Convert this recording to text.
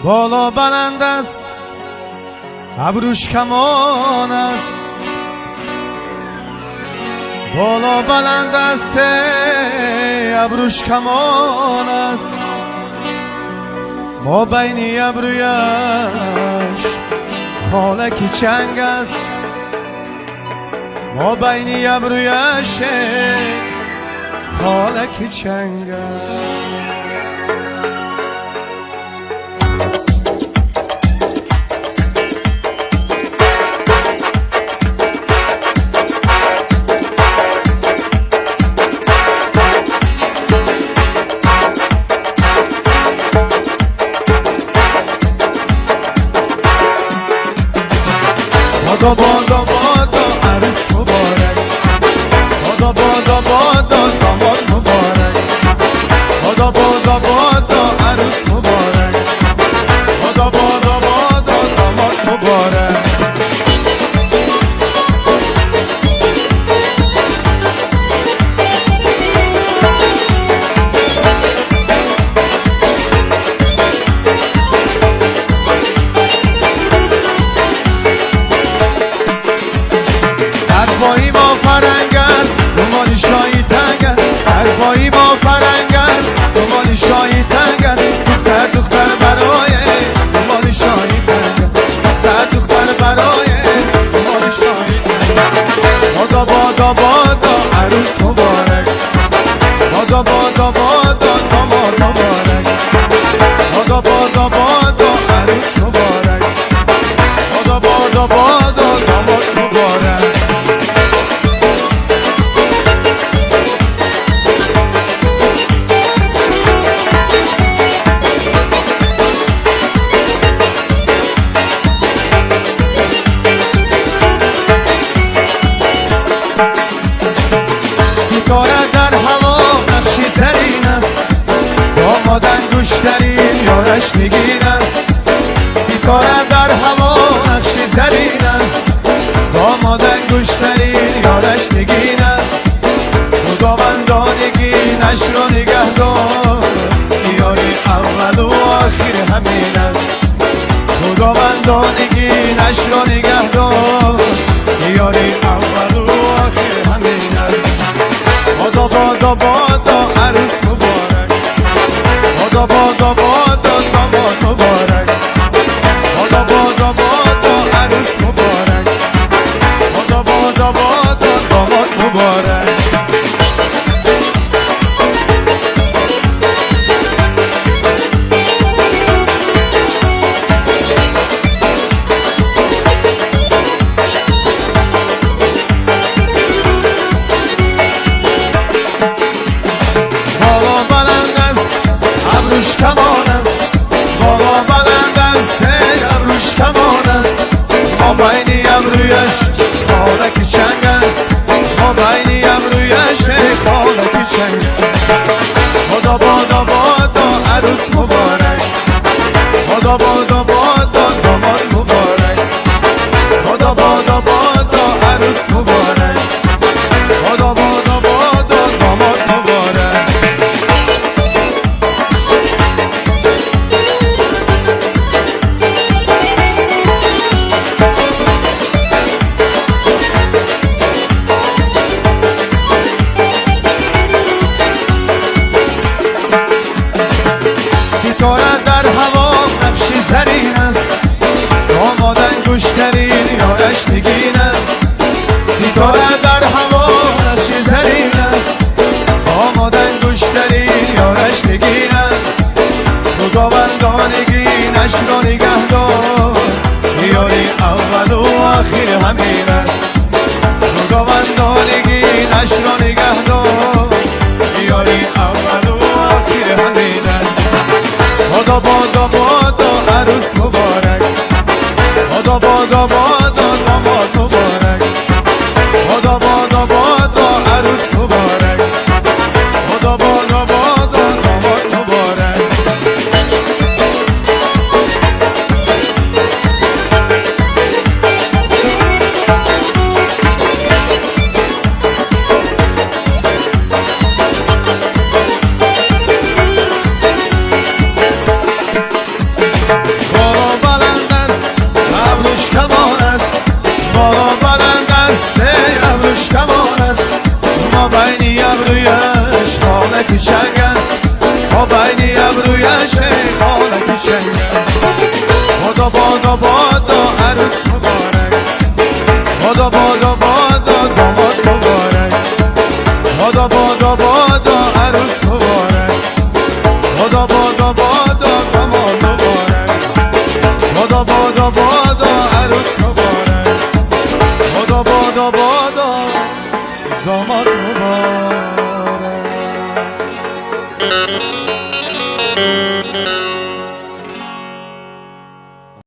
بالا بلند است ابروش کمان است، بالا بلند است ابروش کمان است، ما بین ابرویش خالکی چنگ است، ما بین ابرویش خالکی چنگ است. بادا بادا بادا عروس مبارک، بادا بادا بادا داماد مبارک، بادا بادا بادا عروس مبارک، بادا بادا بادا داماد مبارک. سرپایی ما فرنگ است دنبال شایی تنگ است، سرپایی ما فرنگ است دنبال شایی تنگ است، دختر دختر برای دنبال شایی تنگ است، دختر دختر برای دنبال شایی تنگ است. بادا بادا بادا عروس مبارک، بادا بادا بادا داماد مبارک، بادا بادا بادا عروس مبارک، بادا بادا بادا داماد مبارک. ستاره در هوا نقشی ترین است، داماد انگشترین یارش نگین است، ستاره در هوا نقشی زرین است، داماد انگشترین یارش نگین است، خداوندانگی نشر و نگهدار یاری اول و آخر همین است، خداوندانگی نشر و نگهدار یاری اول و آخر همین است. بادا بادا بادا عروس مبارک، بادا بادا بادا داماد مبارک، بادا بادا بادا عروس مبارک، بادا بادا بادا داماد مبارک. ابروش کمان است، بالا بلند است ابروش کمان است، ما بین ابرویش خالکی چنگ است، ما بین ابرویش خالکی چنگ است. بادا بادا بادا عروس مبارک، بادا بادا بادا داماد مبارک، بادا بادا بادا عروس مبارک، بادا بادا بادا داماد مبارک. ستاره در هوا نقشی زرین است، داماد انگشترین یارش نگین است، ستاره در هوا نقشی زرین است، داماد انگشترین یارش نگین است، خداوندانگی نشر و نگهدار یاری اول و آخر همین است، خداوندانگی نشر و نگهدار یاری اول و آخر همین است. بادا بادا بادا عروس مبارک، بادا بادا بادا داماد مبارک، بادا بادا بادا عروس مبارک، بادا بادا بادا داماد مبارک. ما بینی ابرویش خانه چنگ است ما بینی ابرویش خانه چنگ است بادا بادا بادا عروس مبارک بادا بادا بادا داماد مبارک بادا بادا بادا عروس مبارک بادا بادا بادا داماد مبارک بادا بادا بادا عروس